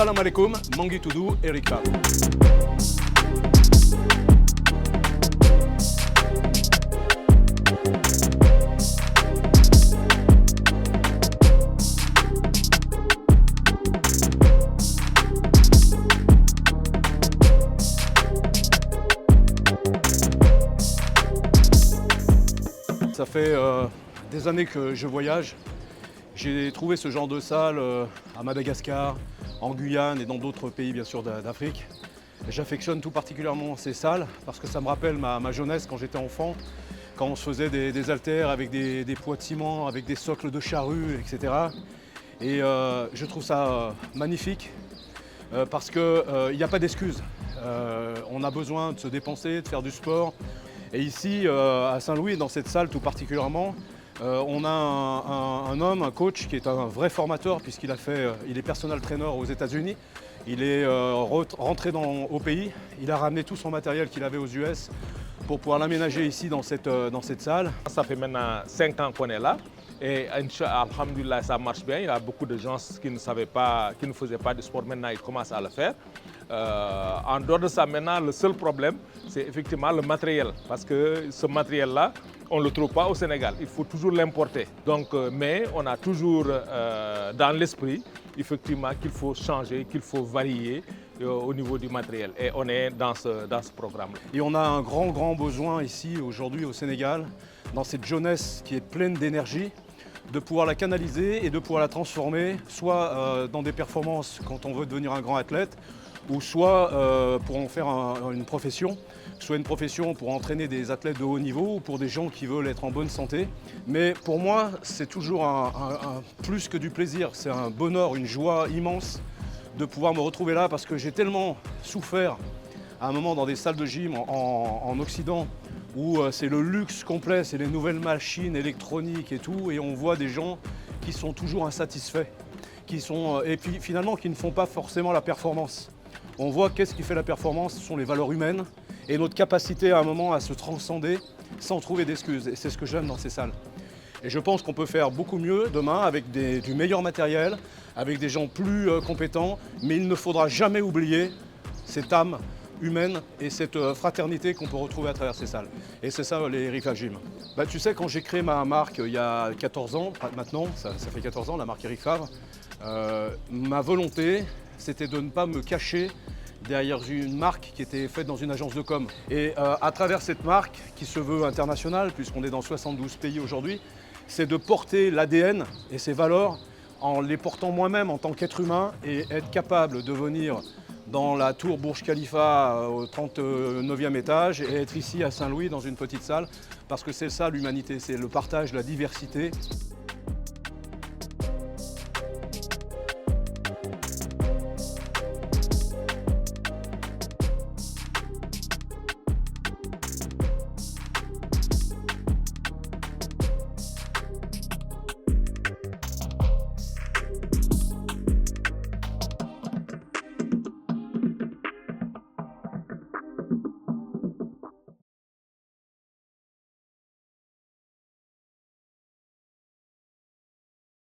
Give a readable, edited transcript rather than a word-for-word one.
Salam alaikum, Mangi Toudou, Eric Favre. Ça fait des années que je voyage. J'ai trouvé ce genre de salle à Madagascar, en Guyane et dans d'autres pays bien sûr d'Afrique. J'affectionne tout particulièrement ces salles parce que ça me rappelle ma jeunesse quand j'étais enfant, quand on se faisait des haltères avec des poids de ciment, avec des socles de charrue, etc. Et je trouve ça magnifique parce qu'il n'y a pas d'excuses. On a besoin de se dépenser, de faire du sport. Et ici, à Saint-Louis, dans cette salle tout particulièrement, on a un homme, un coach qui est un vrai formateur puisqu'il il est personal trainer aux États-Unis. Il est rentré au pays, il a ramené tout son matériel qu'il avait aux US pour pouvoir l'aménager ici dans cette salle. Ça fait maintenant 5 ans qu'on est là et alhamdoulilah ça marche bien. Il y a beaucoup de gens qui ne savaient pas, qui ne faisaient pas de sport, maintenant ils commencent à le faire. En dehors de ça, maintenant, le seul problème, c'est effectivement le matériel. Parce que ce matériel-là, on ne le trouve pas au Sénégal. Il faut toujours l'importer. Donc, mais on a toujours dans l'esprit, effectivement, qu'il faut changer, qu'il faut varier au niveau du matériel. Et on est dans ce programme. Et on a un grand besoin ici, aujourd'hui, au Sénégal, dans cette jeunesse qui est pleine d'énergie, de pouvoir la canaliser et de pouvoir la transformer, soit dans des performances quand on veut devenir un grand athlète, ou soit pour en faire une profession, soit une profession pour entraîner des athlètes de haut niveau ou pour des gens qui veulent être en bonne santé. Mais pour moi, c'est toujours plus que du plaisir, c'est un bonheur, une joie immense de pouvoir me retrouver là parce que j'ai tellement souffert à un moment dans des salles de gym en Occident où c'est le luxe complet, c'est les nouvelles machines électroniques et tout, et on voit des gens qui sont toujours insatisfaits, et puis finalement qui ne font pas forcément la performance. On voit qu'est-ce qui fait la performance, ce sont les valeurs humaines et notre capacité à un moment à se transcender sans trouver d'excuses. Et c'est ce que j'aime dans ces salles. Et je pense qu'on peut faire beaucoup mieux demain avec du meilleur matériel, avec des gens plus compétents, mais il ne faudra jamais oublier cette âme humaine et cette fraternité qu'on peut retrouver à travers ces salles. Et c'est ça les Eric Favre Gym. Tu sais, quand j'ai créé ma marque il y a 14 ans, maintenant, ça fait 14 ans, la marque Eric Favre, ma volonté, c'était de ne pas me cacher derrière une marque qui était faite dans une agence de com. Et à travers cette marque, qui se veut internationale, puisqu'on est dans 72 pays aujourd'hui, c'est de porter l'ADN et ses valeurs en les portant moi-même en tant qu'être humain et être capable de venir dans la tour Burj Khalifa au 39e étage et être ici à Saint-Louis dans une petite salle, parce que c'est ça l'humanité, c'est le partage, la diversité.